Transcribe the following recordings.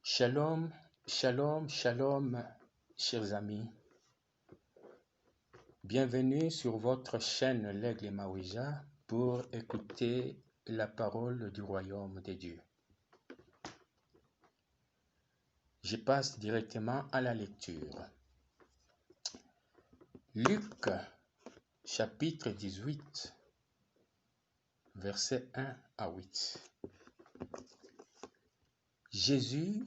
Shalom, shalom, shalom, chers amis. Bienvenue sur votre chaîne L'Aigle Maouija pour écouter la parole du royaume de Dieu. Je passe directement à la lecture. Luc, chapitre 18, versets 1 à 8. Jésus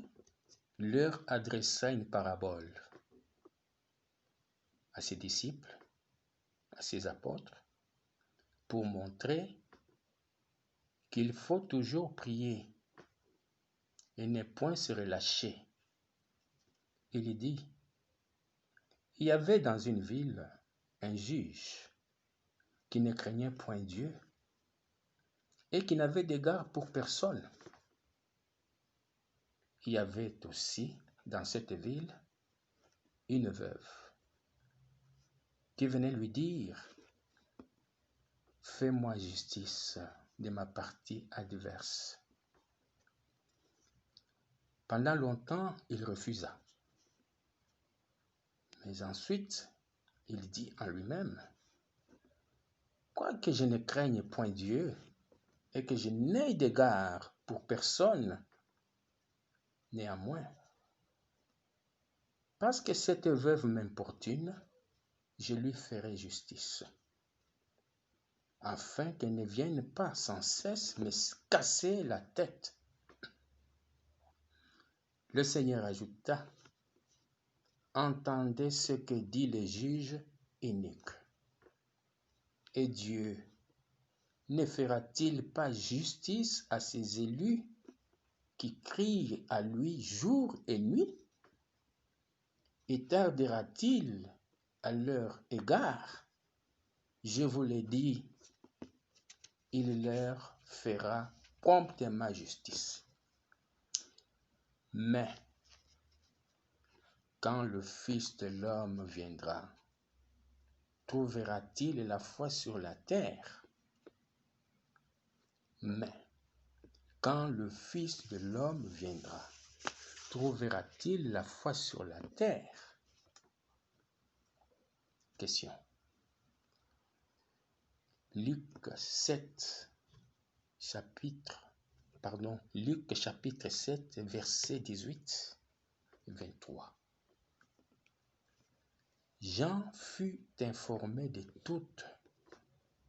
leur adressa une parabole à ses disciples, à ses apôtres, pour montrer qu'il faut toujours prier et ne point se relâcher. Il dit, il y avait dans une ville un juge qui ne craignait point Dieu et qui n'avait d'égard pour personne. Il y avait aussi dans cette ville une veuve qui venait lui dire, fais-moi justice de ma partie adverse. Pendant longtemps, il refusa. Mais ensuite, il dit en lui-même, quoique je ne craigne point Dieu et que je n'aie d'égard pour personne, néanmoins, parce que cette veuve m'importune, je lui ferai justice, afin qu'elle ne vienne pas sans cesse me casser la tête. Le Seigneur ajouta, entendez ce que dit le juge inique. Et Dieu ne fera-t-il pas justice à ses élus qui crient à lui jour et nuit? Et tardera-t-il à leur égard? Je vous l'ai dit, il leur fera promptement justice. Mais quand le Fils de l'homme viendra, trouvera-t-il la foi sur la terre? Mais quand le Fils de l'homme viendra, trouvera-t-il la foi sur la terre? Question. Luc chapitre 7, verset 18 et 23. Jean fut informé de toutes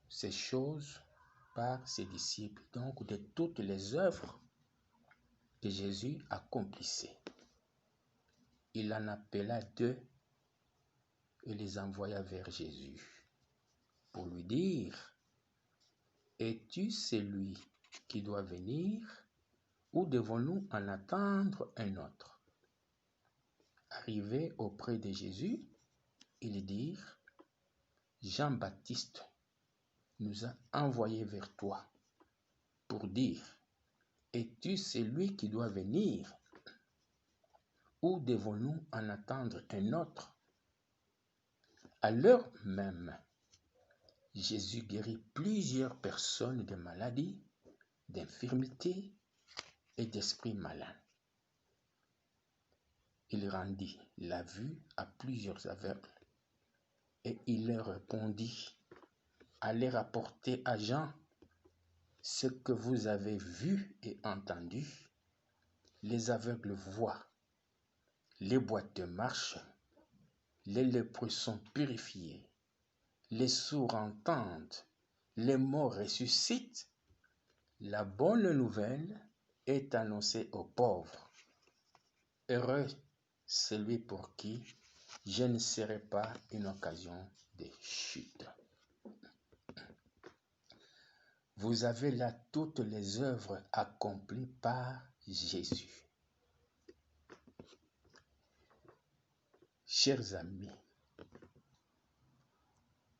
ces choses par ses disciples, donc de toutes les œuvres que Jésus accomplissait. Il en appela 2 et les envoya vers Jésus pour lui dire, es-tu celui qui doit venir ou devons-nous en attendre un autre? Arrivés auprès de Jésus, ils dirent, Jean-Baptiste nous a envoyés vers toi pour dire, es-tu celui qui doit venir ou devons-nous en attendre un autre? À l'heure même, Jésus guérit plusieurs personnes de maladies, d'infirmités et d'esprits malins. Il rendit la vue à plusieurs aveugles et il leur répondit, allez rapporter à Jean ce que vous avez vu et entendu. Les aveugles voient, les boiteux marchent, les lépreux sont purifiés, les sourds entendent, les morts ressuscitent. La bonne nouvelle est annoncée aux pauvres. Heureux celui pour qui je ne serai pas une occasion de chute. Vous avez là toutes les œuvres accomplies par Jésus. Chers amis,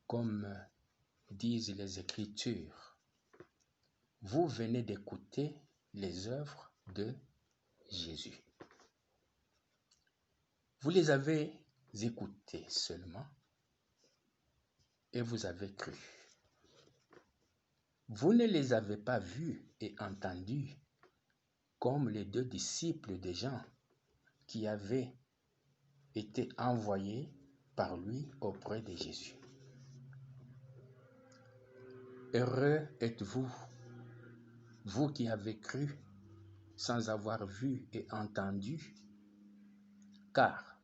comme disent les Écritures, vous venez d'écouter les œuvres de Jésus. Vous les avez écoutées seulement et vous avez cru. Vous ne les avez pas vues et entendues comme les 2 disciples de Jean qui avait été envoyé par lui auprès de Jésus. Heureux êtes-vous, vous qui avez cru sans avoir vu et entendu, car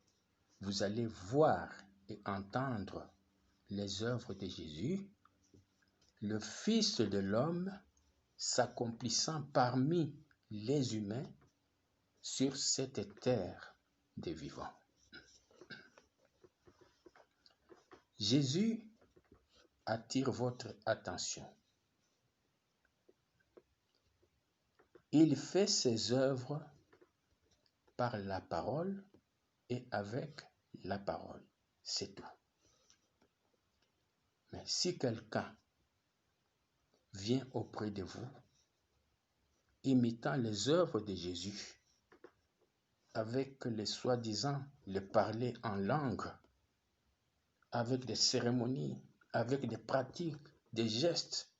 vous allez voir et entendre les œuvres de Jésus, le Fils de l'homme s'accomplissant parmi les humains sur cette terre des vivants. Jésus attire votre attention. Il fait ses œuvres par la parole et avec la parole. C'est tout. Mais si quelqu'un vient auprès de vous, imitant les œuvres de Jésus, avec les soi-disant le parler en langue, avec des cérémonies, avec des pratiques, des gestes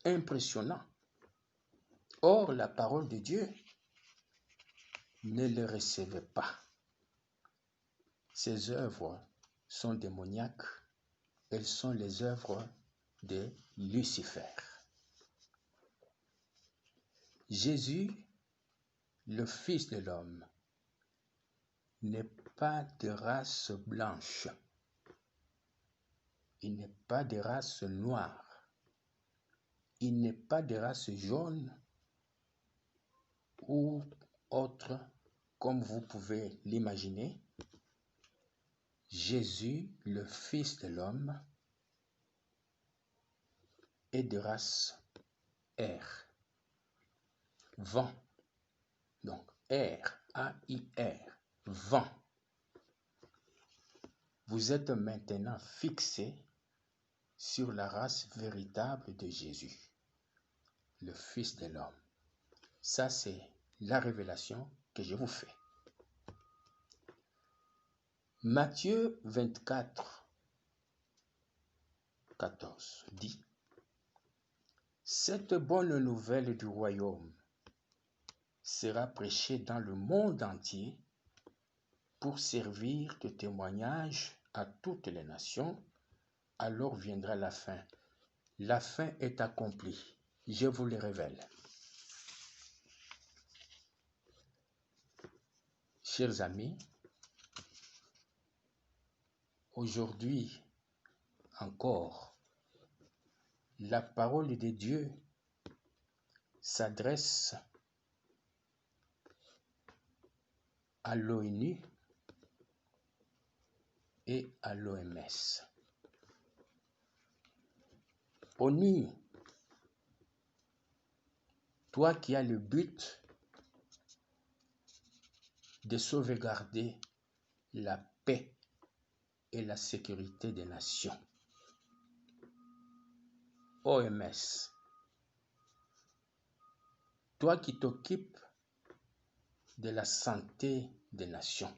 impressionnants. Or, la parole de Dieu, ne le recevez pas. Ces œuvres sont démoniaques. Elles sont les œuvres de Lucifer. Jésus, le Fils de l'homme, n'est pas de race blanche. Il n'est pas de race noire. Il n'est pas de race jaune ou autre, comme vous pouvez l'imaginer. Jésus, le Fils de l'homme, est de race R. Vent. Donc, R, A-I-R, vent. Vous êtes maintenant fixé sur la race véritable de Jésus, le Fils de l'homme. Ça, c'est la révélation que je vous fais. Matthieu 24, 14 dit: cette bonne nouvelle du royaume sera prêchée dans le monde entier pour servir de témoignage à toutes les nations. Alors viendra la fin. La fin est accomplie. Je vous le révèle. Chers amis, aujourd'hui encore, la parole de Dieu s'adresse à l'ONU et à l'OMS. ONU, toi qui as le but de sauvegarder la paix et la sécurité des nations. OMS, toi qui t'occupes de la santé des nations.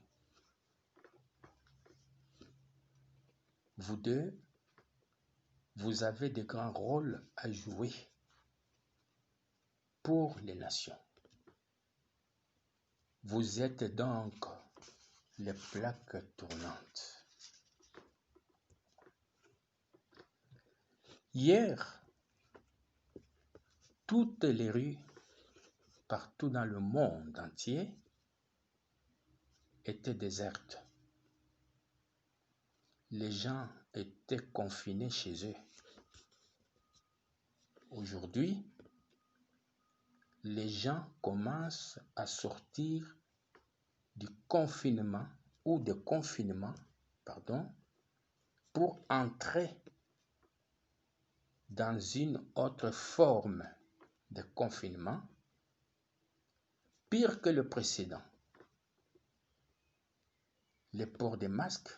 Vous deux, vous avez de grands rôles à jouer pour les nations. Vous êtes donc les plaques tournantes. Hier, toutes les rues, partout dans le monde entier, étaient désertes. Les gens étaient confinés chez eux. Aujourd'hui, les gens commencent à sortir du confinement ou de confinement, pour entrer dans une autre forme de confinement, pire que le précédent. Le port des masques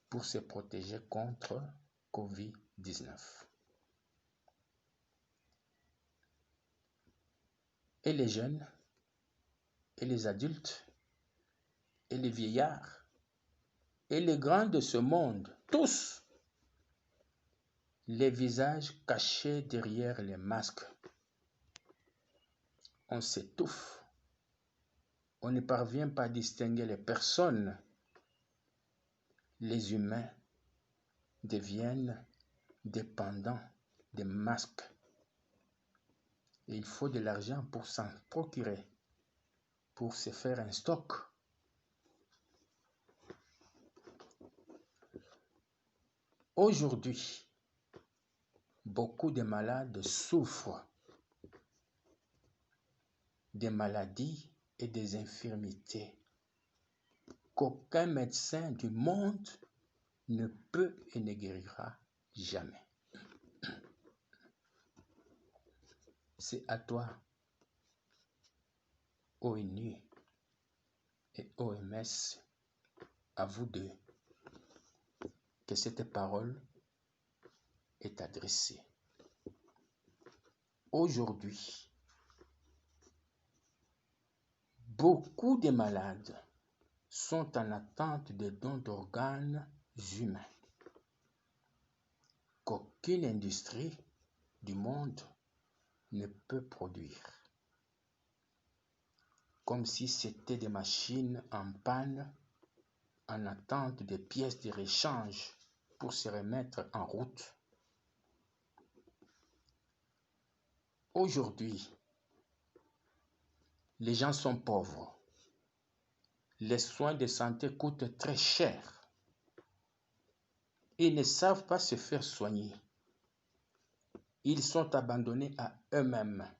pour se protéger contre Covid-19. Et les jeunes, et les adultes, et les vieillards, et les grands de ce monde, tous, les visages cachés derrière les masques. On s'étouffe On ne parvient pas à distinguer les personnes. Les humains deviennent dépendants des masques. Et il faut de l'argent pour s'en procurer, pour se faire un stock. Aujourd'hui, beaucoup de malades souffrent des maladies et des infirmités qu'aucun médecin du monde ne peut et ne guérira jamais. C'est à toi, ONU et OMS, à vous deux, que cette parole est adressée. Aujourd'hui, beaucoup de malades sont en attente de dons d'organes humains qu'aucune industrie du monde ne peut produire. Comme si c'était des machines en panne en attente de pièces de rechange pour se remettre en route. Aujourd'hui, les gens sont pauvres. Les soins de santé coûtent très cher. Ils ne savent pas se faire soigner. Ils sont abandonnés à eux-mêmes.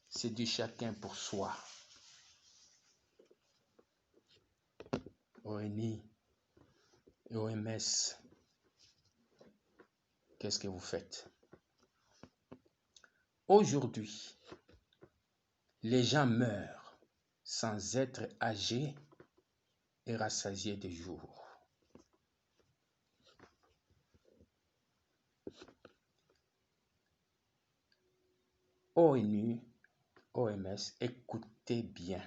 C'est du chacun pour soi. ONU et OMS, qu'est-ce que vous faites? Aujourd'hui, les gens meurent sans être âgés et rassasiés de jours. ONU, OMS, écoutez bien.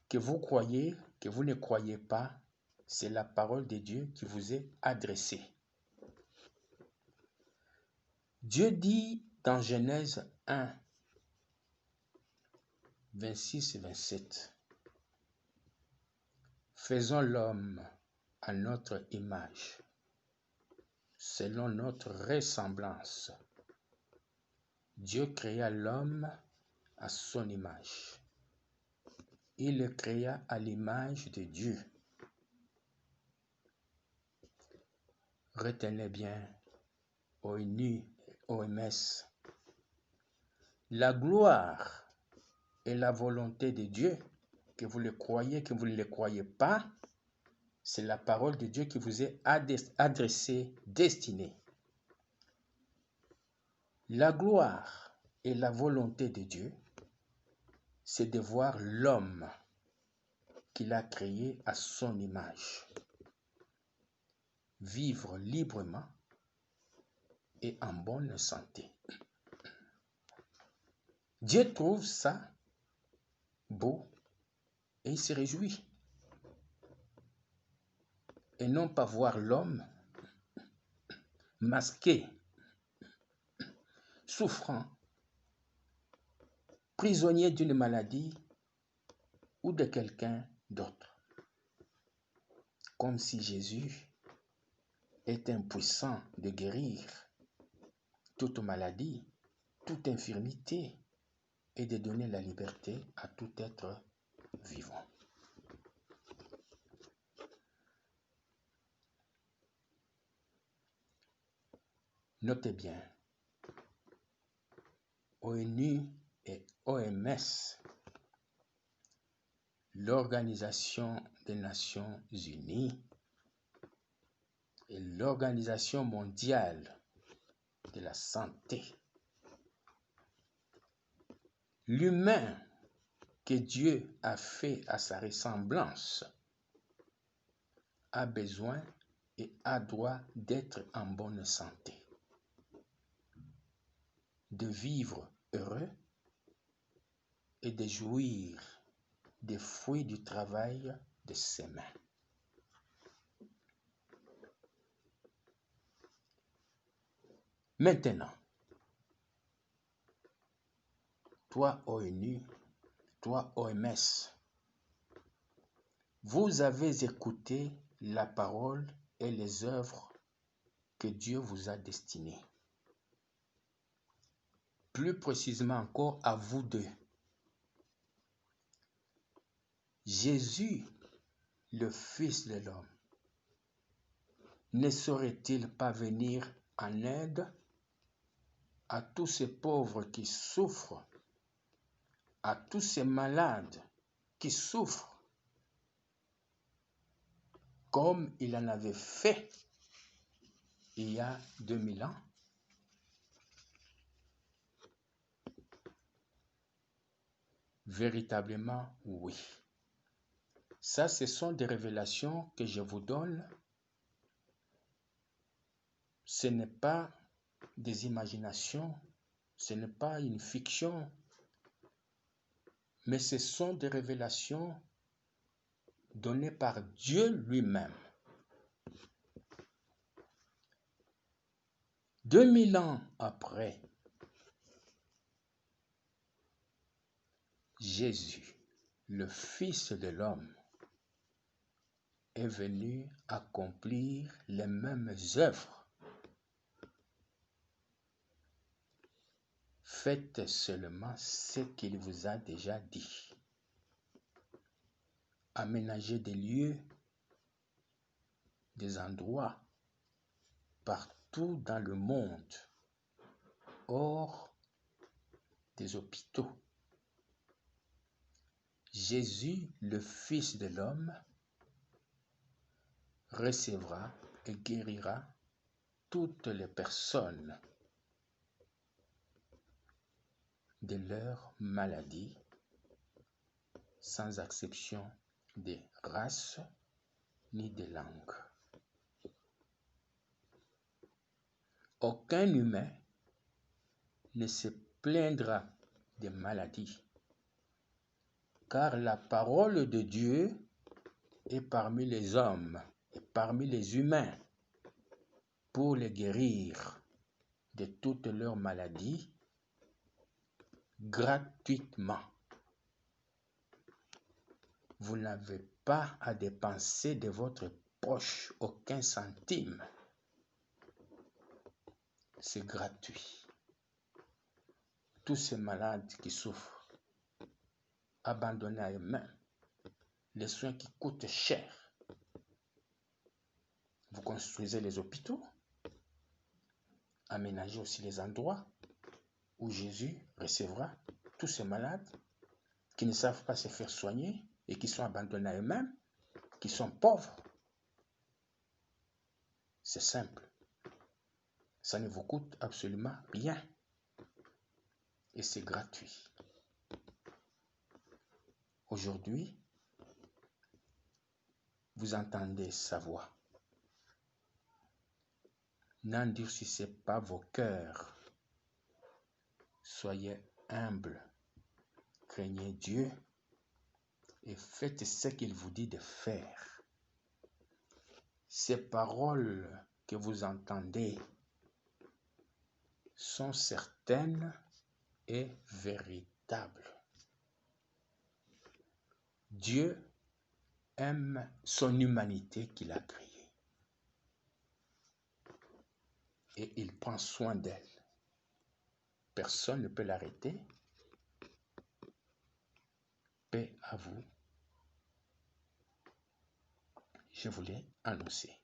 Que vous croyez, que vous ne croyez pas, c'est la parole de Dieu qui vous est adressée. Dieu dit dans Genèse 1, 26 et 27, « Faisons l'homme à notre image, selon notre ressemblance. » Dieu créa l'homme à son image. Il le créa à l'image de Dieu. Retenez bien, ONU et OMS, la gloire et la volonté de Dieu, que vous le croyez, que vous ne le croyez pas, c'est la parole de Dieu qui vous est adressée, destinée. La gloire et la volonté de Dieu, c'est de voir l'homme qu'il a créé à son image vivre librement et en bonne santé. Dieu trouve ça beau et il se réjouit. Et non pas voir l'homme masqué, souffrant, prisonnier d'une maladie ou de quelqu'un d'autre. Comme si Jésus est impuissant de guérir toute maladie, toute infirmité et de donner la liberté à tout être vivant. Notez bien, ONU et OMS, l'Organisation des Nations Unies et l'Organisation mondiale de la santé. L'humain que Dieu a fait à sa ressemblance a besoin et a droit d'être en bonne santé, de vivre heureux et de jouir des fruits du travail de ses mains. Maintenant, toi, ONU toi OMS, vous avez écouté la parole et les œuvres que Dieu vous a destinées. Plus précisément encore à vous deux. Jésus, le Fils de l'homme, ne saurait-il pas venir en aide à tous ces pauvres qui souffrent, à tous ces malades qui souffrent, comme il en avait fait il y a 2000 ans? Véritablement, oui. Ça, ce sont des révélations que je vous donne. Ce n'est pas des imaginations, ce n'est pas une fiction, mais ce sont des révélations données par Dieu lui-même. 2000 ans après, Jésus, le Fils de l'homme, est venu accomplir les mêmes œuvres. Faites seulement ce qu'il vous a déjà dit. Aménagez des lieux, des endroits, partout dans le monde, hors des hôpitaux. Jésus, le Fils de l'homme, recevra et guérira toutes les personnes de leur maladie, sans exception de race ni de langue. Aucun humain ne se plaindra des maladies, car la parole de Dieu est parmi les hommes et parmi les humains pour les guérir de toutes leurs maladies gratuitement. Vous n'avez pas à dépenser de votre poche aucun centime. C'est gratuit. Tous ces malades qui souffrent, abandonnés à eux-mêmes, les soins qui coûtent cher. Vous construisez les hôpitaux, aménagez aussi les endroits où Jésus recevra tous ces malades qui ne savent pas se faire soigner et qui sont abandonnés à eux-mêmes, qui sont pauvres. C'est simple. Ça ne vous coûte absolument rien. Et c'est gratuit. Aujourd'hui, vous entendez sa voix. N'endurcissez pas vos cœurs. Soyez humbles. Craignez Dieu et faites ce qu'il vous dit de faire. Ces paroles que vous entendez sont certaines et véritables. Dieu aime son humanité qu'il a créée. Et il prend soin d'elle. Personne ne peut l'arrêter. Paix à vous. Je voulais annoncer.